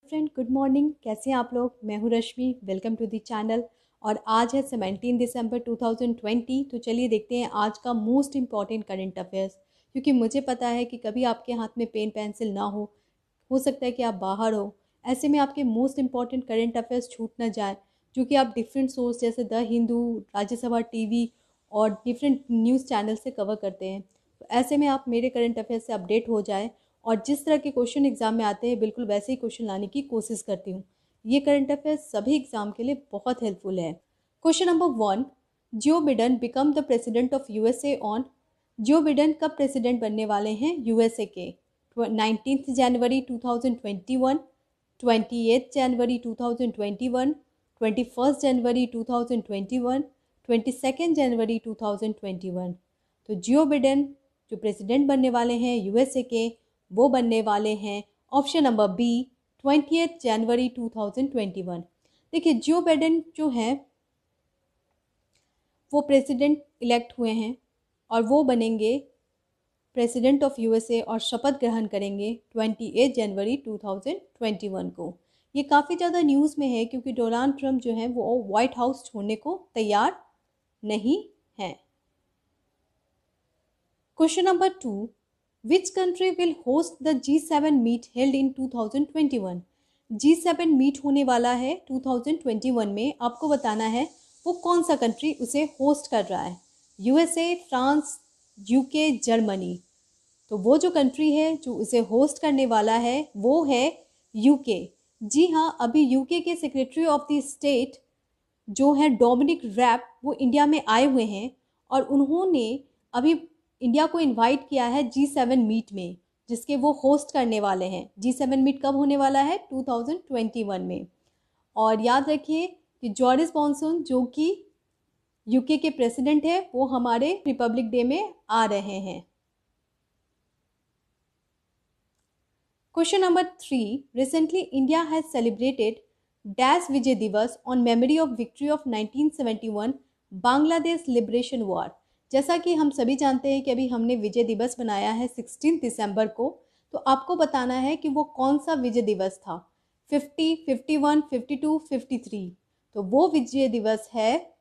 Friend, good morning. कैसे हैं आप लोग? मैं हूं रश्मि, वेलकम टू द चैनल। और आज है 17 दिसंबर 2020। तो चलिए देखते हैं आज का मोस्ट इम्पॉर्टेंट करंट अफेयर्स। क्योंकि मुझे पता है कि कभी आपके हाथ में पेन पेंसिल ना हो सकता है कि आप बाहर हो। ऐसे में आपके मोस्ट इम्पॉर्टेंट करंट अफेयर्स छूट ना जाए, जो कि आप डिफरेंट सोर्स जैसे द हिंदू, राज्यसभा टीवी और डिफरेंट न्यूज़ चैनल से कवर करते हैं। तो ऐसे में आप मेरे करंट अफेयर्स से अपडेट हो जाए और जिस तरह के क्वेश्चन एग्जाम में आते हैं बिल्कुल वैसे ही क्वेश्चन लाने की कोशिश करती हूँ। ये करंट अफेयर्स सभी एग्जाम के लिए बहुत हेल्पफुल है। Question number 1, Joe Biden become the president of USA on. Joe Biden कब प्रेसिडेंट बनने वाले हैं यूएसए के? 19 जनवरी 2021, 28 जनवरी 2021, 21 जनवरी 2021, 22 जनवरी 2021। तो जियो बिडेन जो प्रेसिडेंट बनने वाले हैं यूएसए के, वो बनने वाले हैं ऑप्शन नंबर बी, 20 जनवरी 2021। देखिए, जो बिडेन जो हैं वो प्रेसिडेंट इलेक्ट हुए हैं और वो बनेंगे प्रेसिडेंट ऑफ यूएसए और शपथ ग्रहण करेंगे 28 जनवरी 2021 को। ये काफ़ी ज़्यादा न्यूज़ में है क्योंकि डोनाल्ड ट्रंप जो है वो व्हाइट हाउस छोड़ने को तैयार नहीं है। Question number 2, which country will host the G7 meet held in 2021। G7 meet होने वाला है 2021 में। आपको बताना है वो कौन सा कंट्री उसे होस्ट कर रहा है। USA, France, UK, Germany. तो वो जो कंट्री है जो उसे होस्ट करने वाला है वो है यूके। जी हाँ, अभी यूके के सेक्रेटरी ऑफ द स्टेट जो है डोमिनिक रैब, वो इंडिया में आए हुए हैं और उन्होंने अभी इंडिया को इनवाइट किया है G7 मीट में, जिसके वो होस्ट करने वाले हैं। G7 मीट कब होने वाला है? 2021 में। और याद रखिए कि जॉरिस जॉनसन जो कि यूके के प्रेसिडेंट है वो हमारे रिपब्लिक डे में आ रहे हैं। Question number 3, recently India has celebrated dash Vijay Diwas on memory of victory of 1971 Bangladesh liberation war. जैसा कि हम सभी जानते हैं कि अभी हमने विजय दिवस बनाया है 16 दिसंबर को। तो आपको बताना है कि वो कौन सा विजय दिवस था। 50, 51, 52, 53। तो वो विजय दिवस है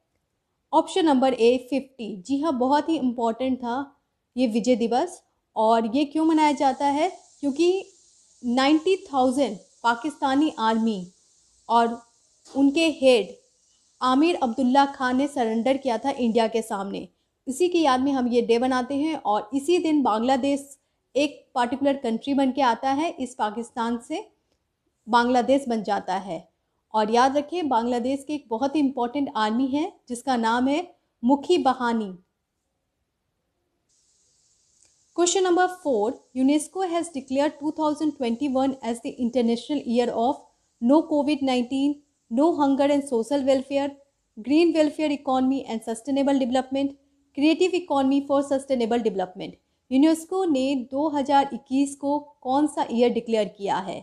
ऑप्शन नंबर ए, 50। जी हाँ, बहुत ही इम्पॉर्टेंट था ये विजय दिवस। और ये क्यों मनाया जाता है? क्योंकि 90,000 पाकिस्तानी आर्मी और उनके हेड आमिर अब्दुल्ला खान ने सरेंडर किया था इंडिया के सामने। इसी की याद में हम ये डे बनाते हैं और इसी दिन बांग्लादेश एक पार्टिकुलर कंट्री बन के आता है। इस पाकिस्तान से बांग्लादेश बन जाता है। और याद रखिए, बांग्लादेश की एक बहुत ही इंपॉर्टेंट आर्मी है जिसका नाम है मुखी बहानी। Question number 4, UNESCO has declared 2021 as the International Year of No COVID-19, No Hunger and Social Welfare, Green Welfare Economy and Sustainable Development, Creative Economy for Sustainable Development। UNESCO ने 2021 को कौन सा ईयर डिक्लेयर किया है?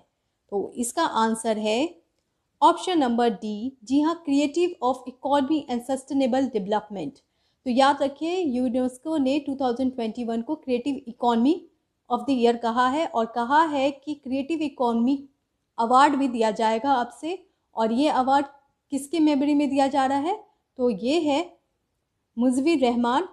तो इसका answer है option number D. जी हाँ, creative of economy and sustainable development. तो याद रखिए, यूनेस्को ने 2021 को creative economy of the year कहा है और कहा है कि क्रिएटिव इकोनॉमी अवार्ड भी दिया जाएगा अब से। और ये अवार्ड किसके मेमोरी में दिया जा रहा है? तो ये है मुजव्विर रहमान,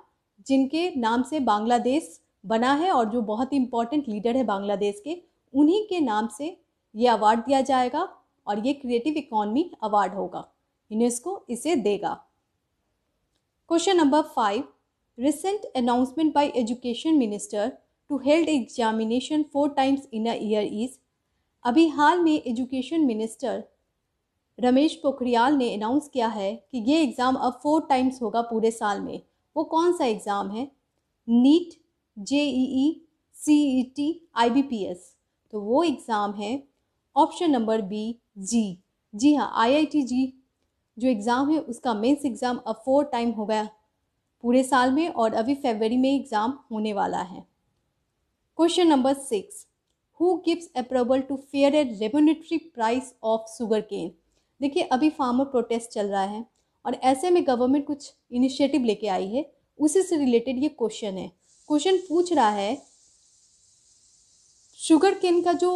जिनके नाम से बांग्लादेश बना है और जो बहुत ही इंपॉर्टेंट लीडर है बांग्लादेश के, उन्हीं के नाम से ये अवार्ड दिया जाएगा और ये क्रिएटिव इकोनॉमी अवार्ड होगा। यूनेस्को इसे देगा। Question number 5, recent announcement by education minister to held examination 4 times in a year is. अभी हाल में एजुकेशन मिनिस्टर रमेश पोखरियाल ने अनाउंस किया है कि ये एग्ज़ाम अब 4 times होगा पूरे साल में। वो कौन सा एग्ज़ाम है? NEET, JEE, CET, IBPS. तो वो एग्ज़ाम है ऑप्शन नंबर बी, जी। जी हाँ, आईआईटी जी जो एग्ज़ाम है उसका मेंस एग्ज़ाम अब 4 टाइम हो गया पूरे साल में और अभी फरवरी में एग्ज़ाम होने वाला है। Question number 6, who gives approval to fair a remunerative price of sugarcane. देखिए, अभी फार्मर प्रोटेस्ट चल रहा है और ऐसे में गवर्नमेंट कुछ इनिशिएटिव लेके आई है, उसी से रिलेटेड ये क्वेश्चन है। क्वेश्चन पूछ रहा है शुगर केन का जो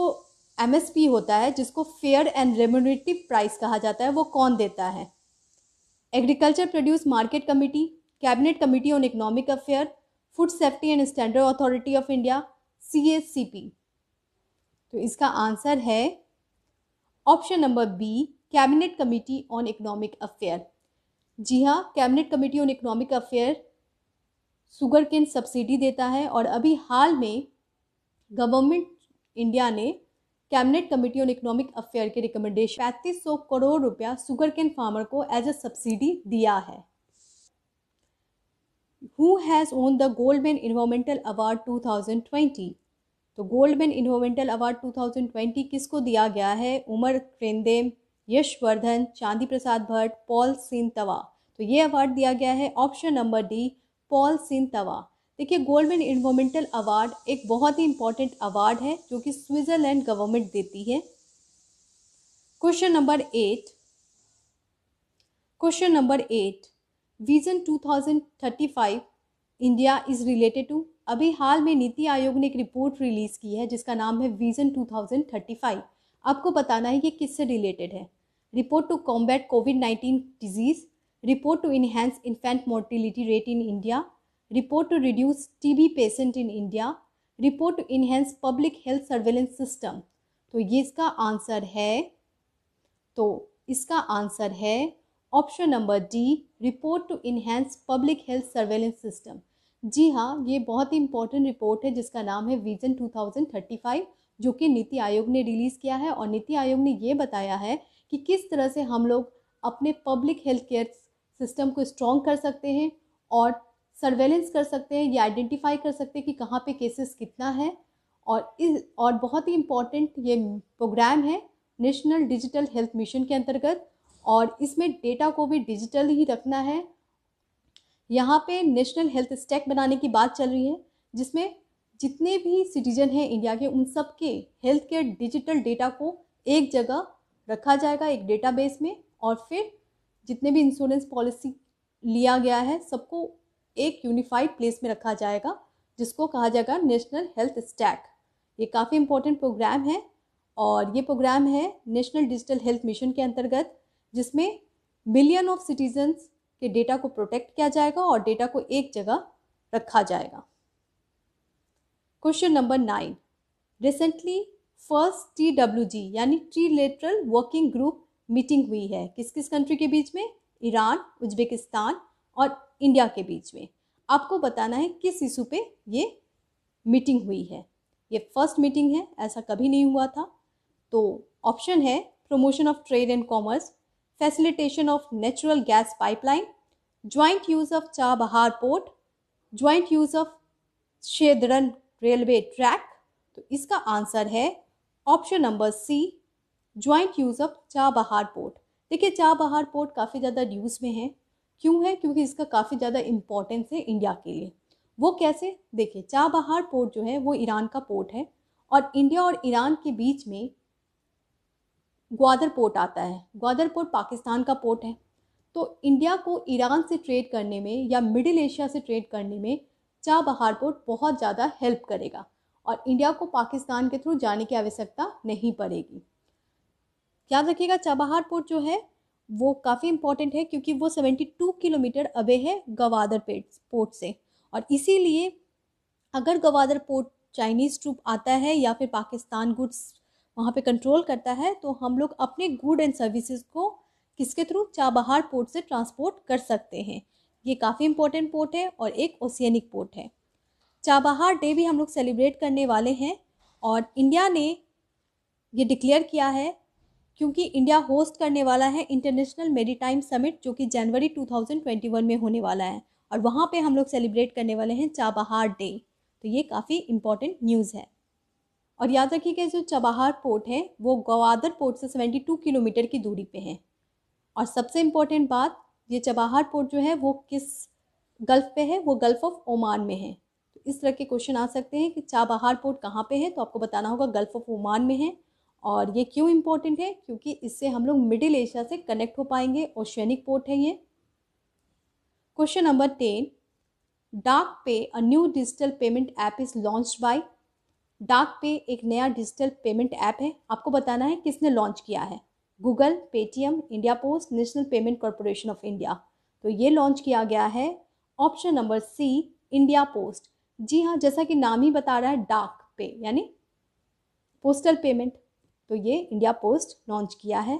MSP होता है, जिसको फेयर एंड रेम्यूनरेटिव प्राइस कहा जाता है, वो कौन देता है? Agriculture produce market committee, cabinet committee on economic affair, food safety and standard authority of India, CACP। तो इसका आंसर है option number B, cabinet committee on economic affair. जी हाँ, cabinet committee on economic affair sugarcane subsidy देता है, और अभी हाल में गवर्नमेंट इंडिया ने cabinet committee on economic affair के रिकमेंडेशन 3500 करोड़ रुपया शुगर केन फार्मर को एज अ सब्सिडी दिया है। Who has own the Goldman environmental award 2020? तो गोल्डमैन इन्वायरमेंटल अवार्ड 2020 किसको दिया गया है? उमर क्रेंदेम, यशवर्धन, चांदी प्रसाद भट्ट, पॉल सिन तवा। तो ये अवार्ड दिया गया है ऑप्शन नंबर डी, पॉल सिन तवा। देखिए, गोल्डमैन इन्वायरमेंटल अवार्ड एक बहुत ही इंपॉर्टेंट अवार्ड है जो कि स्विट्जरलैंड गवर्नमेंट देती है। Question number 8, vision 2035 India is related to. अभी हाल में नीति आयोग ने एक रिपोर्ट रिलीज की है जिसका नाम है विजन 2035। आपको बताना है ये किससे रिलेटेड है। रिपोर्ट टू कॉम्बैट कोविड-19 disease, report to enhance infant mortality rate in India, report to reduce TB patient in India, report to enhance public health surveillance system. तो ये इसका आंसर है option number D, report to enhance public health surveillance system. जी हाँ, ये बहुत ही important report है जिसका नाम है विजन 2035, जो कि नीति आयोग ने रिलीज़ किया है। और नीति आयोग ने ये बताया है कि किस तरह से हम लोग अपने पब्लिक हेल्थ केयर सिस्टम को स्ट्रॉन्ग कर सकते हैं और सर्वेलेंस कर सकते हैं, ये आइडेंटिफाई कर सकते हैं कि कहाँ पे केसेस कितना है। और बहुत ही इम्पॉर्टेंट ये प्रोग्राम है नेशनल डिजिटल हेल्थ मिशन के अंतर्गत, और इसमें डेटा को भी डिजिटल ही रखना है। यहाँ पे नेशनल हेल्थ स्टैक बनाने की बात चल रही है, जिसमें जितने भी सिटीजन हैं इंडिया के, उन सब के हेल्थ केयर डिजिटल डेटा को एक जगह रखा जाएगा, एक डेटाबेस में, और फिर जितने भी इंश्योरेंस पॉलिसी लिया गया है सबको एक यूनिफाइड प्लेस में रखा जाएगा, जिसको कहा जाएगा नेशनल हेल्थ स्टैक। ये काफ़ी इंपॉर्टेंट प्रोग्राम है, और ये प्रोग्राम है नेशनल डिजिटल हेल्थ मिशन के अंतर्गत, जिसमें मिलियन ऑफ सिटीजन्स के डेटा को प्रोटेक्ट किया जाएगा और डेटा को एक जगह रखा जाएगा। Question number 9, recently first TWG यानी ट्रिलेटरल वर्किंग ग्रुप मीटिंग हुई है किस किस कंट्री के बीच में? ईरान, उज्बेकिस्तान और इंडिया के बीच में। आपको बताना है किस इशू पे ये मीटिंग हुई है। ये फर्स्ट मीटिंग है, ऐसा कभी नहीं हुआ था। तो ऑप्शन है promotion of trade and commerce, facilitation of natural gas pipeline, joint use of Chabahar port, joint use of Shederan railway track. तो इसका आंसर है option number C, joint use of Chabahar port. देखिए, Chabahar port काफ़ी ज़्यादा use में है। क्यों है? क्योंकि इसका काफ़ी ज़्यादा इम्पोर्टेंस है इंडिया के लिए। वो कैसे? देखिए, चाबहार पोर्ट जो है वो ईरान का पोर्ट है, और इंडिया और ईरान के बीच में ग्वादर पोर्ट आता है। ग्वादर पोर्ट पाकिस्तान का पोर्ट है। तो इंडिया को ईरान से ट्रेड करने में या मिडिल एशिया से ट्रेड करने में चाबहार पोर्ट बहुत ज़्यादा हेल्प करेगा, और इंडिया को पाकिस्तान के थ्रू जाने की आवश्यकता नहीं पड़ेगी। याद रखिएगा, चाबहार पोर्ट जो है वो काफ़ी इंपॉर्टेंट है, क्योंकि वो 72 किलोमीटर अवे है गवादर पोर्ट से, और इसीलिए अगर गवादर पोर्ट चाइनीज़ ट्रूप आता है या फिर पाकिस्तान गुड्स वहाँ पे कंट्रोल करता है, तो हम लोग अपने गुड एंड सर्विसेज को किसके थ्रू? चाबहार पोर्ट से ट्रांसपोर्ट कर सकते हैं। ये काफ़ी इंपॉर्टेंट पोर्ट है और एक ओशियनिक पोर्ट है। चाबहार डे भी हम लोग सेलिब्रेट करने वाले हैं, और इंडिया ने ये डिक्लेयर किया है क्योंकि इंडिया होस्ट करने वाला है इंटरनेशनल मेरीटाइम समिट, जो कि जनवरी 2021 में होने वाला है, और वहाँ पे हम लोग सेलिब्रेट करने वाले हैं चाबहार डे। तो ये काफ़ी इंपॉर्टेंट न्यूज़ है। और याद रखिएगा, जो चाबहार पोर्ट है वो ग्वादर पोर्ट से 72 किलोमीटर की दूरी पे है। और सबसे इम्पोर्टेंट बात, ये चाबहार पोर्ट जो है वो किस गल्फ़ पे है? वो गल्फ़ ऑफ ओमान में है। तो इस तरह के क्वेश्चन आ सकते हैं कि चाबहार पोर्ट कहाँ पे है, तो आपको बताना होगा गल्फ़ ऑफ ओमान में है। और ये क्यों इम्पोर्टेंट है? क्योंकि इससे हम लोग मिडिल एशिया से कनेक्ट हो पाएंगे। ओशियनिक पोर्ट है ये। क्वेश्चन नंबर 10, डाक पे a new digital payment app is launched by. डाक पे एक नया डिजिटल पेमेंट ऐप है, आपको बताना है किसने लॉन्च किया है। Google, Paytm, India post, national payment corporation of India. तो ये लॉन्च किया गया है option number C, India post. जी हाँ, जैसा कि नाम ही बता रहा है, डाक पे यानी पोस्टल पेमेंट, तो ये इंडिया पोस्ट लॉन्च किया है।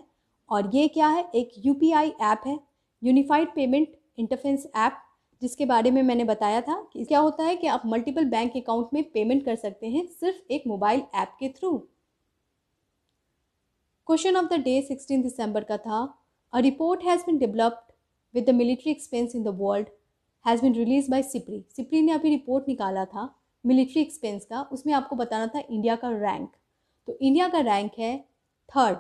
और ये क्या है, एक यूपीआई ऐप है, यूनिफाइड पेमेंट इंटरफेस ऐप, जिसके बारे में मैंने बताया था कि क्या होता है कि आप मल्टीपल बैंक अकाउंट में पेमेंट कर सकते हैं सिर्फ एक मोबाइल ऐप के through. Question of the day 16 दिसंबर का था, a report has been developed with the military expense in the world has been release by SIPRI. SIPRI ने अभी रिपोर्ट निकाला था मिलिट्री एक्सपेंस का, उसमें आपको बताना था इंडिया का रैंक। तो इंडिया का रैंक है 3rd,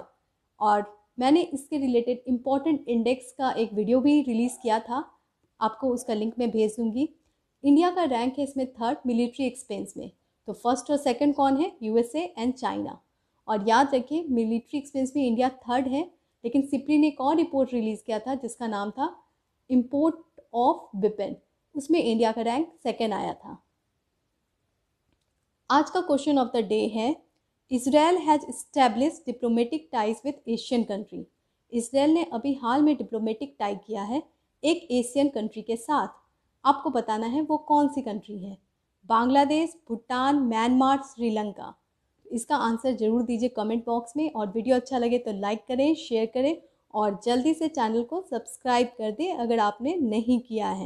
और मैंने इसके रिलेटेड इम्पॉर्टेंट इंडेक्स का एक वीडियो भी रिलीज़ किया था, आपको उसका लिंक मैं भेज दूंगी। इंडिया का रैंक है इसमें 3rd मिलिट्री एक्सपेंस में। तो फर्स्ट और सेकंड कौन है, यूएसए एंड चाइना। और याद रखिए मिलिट्री एक्सपेंस में इंडिया 3rd है, लेकिन सिप्री ने एक और रिपोर्ट रिलीज़ किया था जिसका नाम था इम्पोर्ट ऑफ वेपन, उसमें इंडिया का रैंक 2nd आया था। आज का क्वेश्चन ऑफ द डे है, Israel has established diplomatic ties with Asian country. Israel ने अभी हाल में डिप्लोमेटिक टाई किया है एक एशियन कंट्री के साथ, आपको बताना है वो कौन सी कंट्री है। बांग्लादेश, भूटान, म्यांमार, श्रीलंका। इसका आंसर जरूर दीजिए कमेंट बॉक्स में, और वीडियो अच्छा लगे तो लाइक करें, शेयर करें और जल्दी से चैनल को सब्सक्राइब कर दें अगर आपने नहीं किया है।